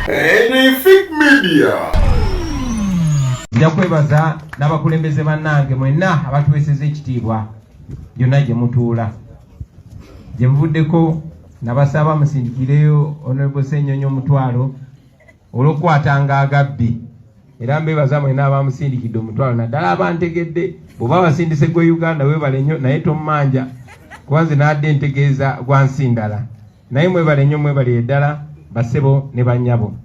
Anything Media. Nja kwebaza n'abakulembeze bannange mwenna abatuweeseza ekitiibwa byonna gye mutuula. Gye muvuddeko nabasaba musindikireyo Honourable Ssenyonyi omutwalo olw'okukwatanga agabbi. Era mbebaza mwenna abamusindikidde omutwalo naddala abantegedde bw'oba basindise gwe Uganda weebale nnyo naye tommanja kuba nze nadde ntegeeza gwa nsi ndala. Naye mwebale nnyo mwebale eddala basebo ne bannyabo.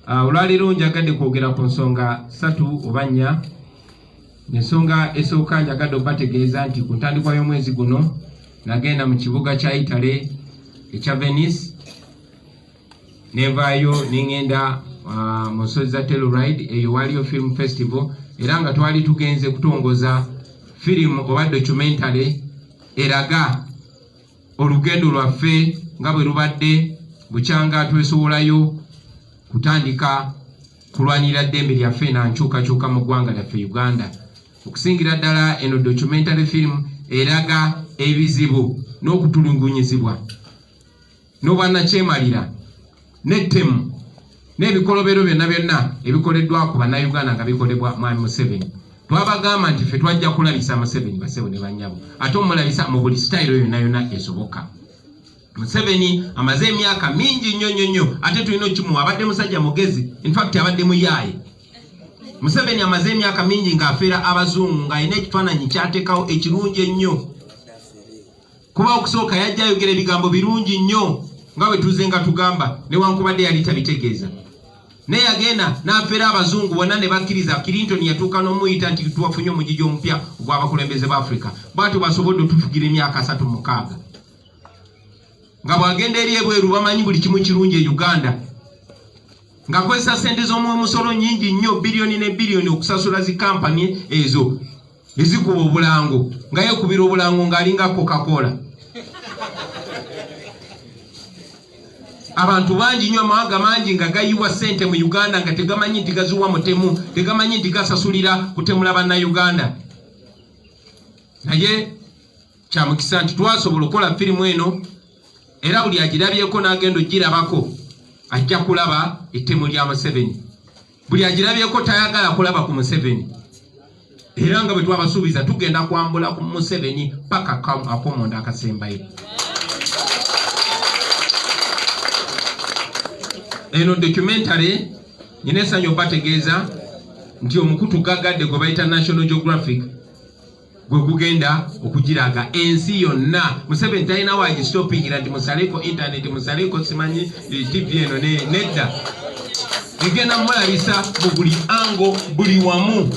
Olwaleero njagadde kwogera ku nsonga 3 oba 4. Ensonga esooka njagadde obategeeza nti ku ntandikwa y'omwezi guno nagenda mu kibuga kya Italy ekya Venice nevaayo nengenda mu nsozi za Telluride eyo waliyo film festival era nga twali tugenze kutongoza film oba documentary eraga olugendo lwaffe nga bwe lubadde bukyanga twesobolayo kutandika kulwanira ddembe lyaffe na nkyukakyuka mu ggwanga lyaffe Uganda. Okusingira ddala eno documentary film eraga ebizibu n'okutulugunyizibwa n'obwannakyemalira n'ettemu n'ebikolobero byonna ebikoleddwa ku bannayuganda nga bikolebwa mwami Museveni. Twabagamba nti ffe twajja kulabisa Museveni basebo ne bannyabo ate omulabisa mu buli sitayiro yonna esoboka. Museveni amaze emyaka mingi nnyo ate tulina kimu abadde musajja mugezi, in fact abadde muyaaye. Museveni amaze emyaka mingi ng'afeera abazungu ng'alina ekifaananyi kyateekawo ekirungi ennyo. Kuba okusooka yajja ayogera ebigambo birungi nnyo nga bwe tuze nga tugamba newankubadde yali tabitegeeza. Naye yagenda n'afeera abazungu bonna ne bakkiriza. Clinton yatuuka n'omuyita nti tuwafunye omugigi omupya ogw'abakulembeze ba Africa. Bw'atyo basobodde otufugira emyaka 36. Nga bwagenda eri ebweru bamanyi buli kimu kirungi e Uganda. Nga kwesa sente z'omusolo nnyingi nnyo biliyoni ne biliyoni okusasula zi kampani ezo ezikuba obulango. Nga yeekubira obulango ng'alinga Coca-Cola. Abantu bangi nnyo amawanga mangi nga gayiwa sente mu Uganda nga tegamanyi nti gaziwa mutemu, tegamanyi nti gasasulira kutemula bannayuganda. Naye kya mukisa nti twasobola okukola firimu eno era buli agirabyeko n'agenda ogirabako ajja kulaba ettemu lya Museveni. Buli agirabyeko tayagala kulaba ku Museveni. Era nga bwe twabasuubiza tugenda kwambula ku Museveni paka akomonda akasembayo. Eno documentary nyina essanyu obategeeza nti omukutu gagadde gwe bayita National Geographic gwe gugenda okugiraga ensi yonna. Museveni talina wagistopingira nti musaleko internet musaleko simanyi TV eno nedda. Egenda mulabisa mu buli ango buli wamu.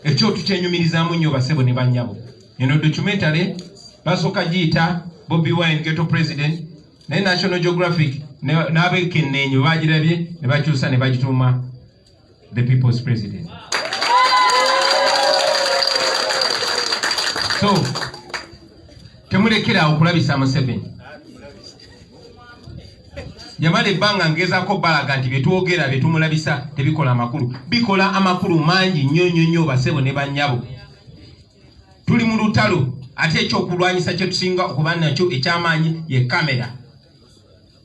Ekyo tukyenyumirizaamu nnyo basebo ne bannyabo. Eno documentary basooka giyita Bobi Wine Ghetto President naye National Geographic n'abekenneenyi bagirabye ne bakyusa ne bagituuma The People's President. So temulekera okulabisa Museveni. Yamala ebbanga ngezaako balaga nti byetwogera byetumulabisa tebikola amakulu. Bikola amakulu mangi nnyo basebo ne bannyabo. Tuli mu lutalo ate ekyokulwanyisa kye tusinga okuba nakyo ekyamaanyi ye kamera.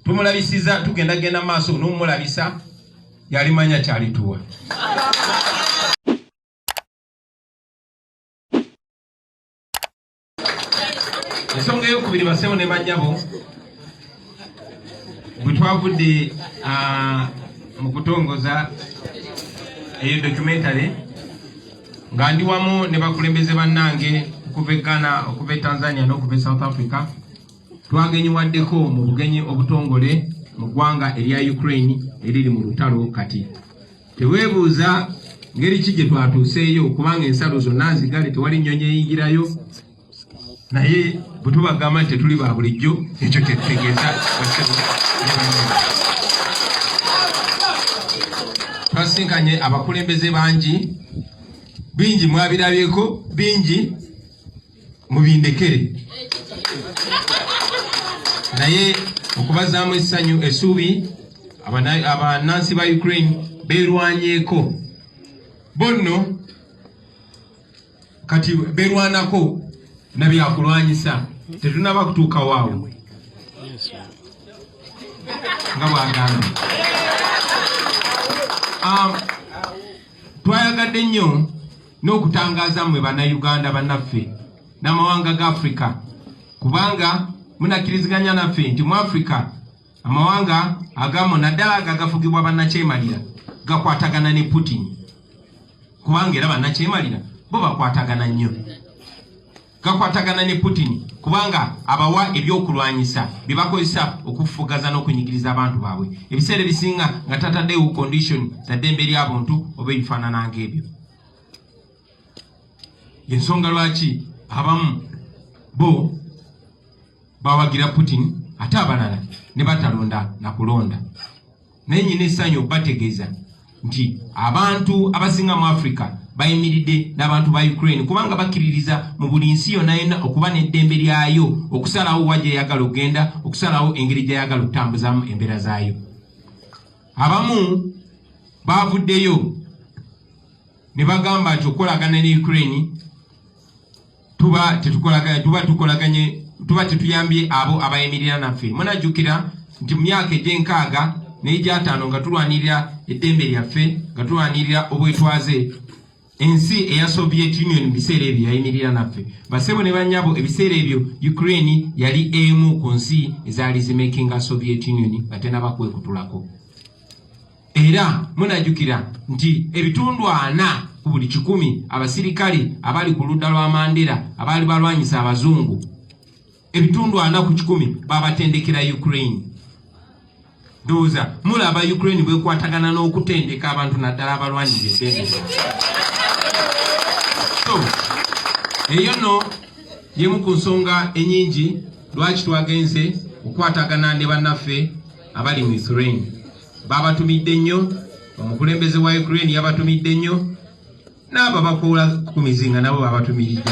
Tumulabisiza tugenda maaso n'omulabisa yalimanya kyalituwa. Ensonga ey'okubiri basebo ne bannyabo bwe twavudde mu kutongoza eyo documentary nga ndi wamu ne bakulembeze bannange okuva e Ghana, okuva e Tanzania n'okuva e South Africa. Twagenyiwaddeko mu bugenyi obutongole mu ggwanga erya Ukraine eriri mu lutalo kati. Teweebuuza ngeri ki gye twatuuseeyo kubanga ensalo zonna nzigale tewali nnyonyi eyingirayo. Naye bwe tubagamba nti tetuli ba bulijjo ekyo kyetutegeeza basebo. Twasinkanye abakulembeze bangi bingi mwabirabyeko bingi mubindekere. Naye okubazaamu essanyu essuubi abanansi ba Ukraine beerwanyeeko bonno kati beerwanako nabyakulwanyisa tetunaba kutuuka waawo. nga bwagambye. Twayagadde nnyo n'okutangaaza mmwe bannayuganda bannaffe n'amawanga ga Africa kubanga munakkiriziganya naffe nti mu Africa amawanga agamu naddala agafugibwa bannakyemalira gakwatagana ne Putin kubanga era bannakyemalira bo bakwatagana nnyo. Gakwatagana ne Putin kubanga abawa ebyokulwanyisa bye bakozesa okufugaza n'okunyigiriza abantu baabwe ebiseera ebisinga nga tataddewo condition za ddembe ly'abantu oba ebifaanana ng'ebyo. Ensonga lwaki abamu bo bawagira Putin ate abalala ne batalonda na kulonda. Naye nyina essanyu okubategeeza nti abantu abasinga mu Africa bayimiridde n'abantu ba Ukraine kubanga bakkiririza mu buli nsi yonna yonna okuba n'eddembe lyayo okusalawo wa gyeyagala okugenda, okusalawo engeri gyeyagala okutambuzaamu embeera zaayo. Abamu baavuddeyo ne bagamba nti okukolagana ne Ukraine tuba tetuyambye abo abayimirira naffe. Munajjukira nti mu myaka egy'enkaaga n'egy'ataano nga tulwanirira eddembe lyaffe, nga tulwanirira obwetwaze, ensi eya Soviet Union mu biseera ebyo yayimirira naffe. Basebo ne bannyabo ebiseera ebyo Ukraine yali emu ku nsi ezaali zimakinga Soviet Union nga tenabakwekutulako. Era munajjukira nti ebitundu 4 ku buli 100 abasirikale abali ku ludda lwa Mandela abaali balwanyisa abazungu, ebitundu 4 ku 100 babatendekera Ukraine. Ndowooza mulaba Ukraine bwekwatagana n'okutendeka abantu naddala abalwanirira eddembe. So eyo nno yemu ku nsonga ennyingi lwaki twagenze okwatagana ne bannaffe abali mu Ukraine. Babatumidde nnyo, omukulembeze wa Ukraine yabatumidde nnyo, n'abo abakola ku mizinga nabo babatumiridde.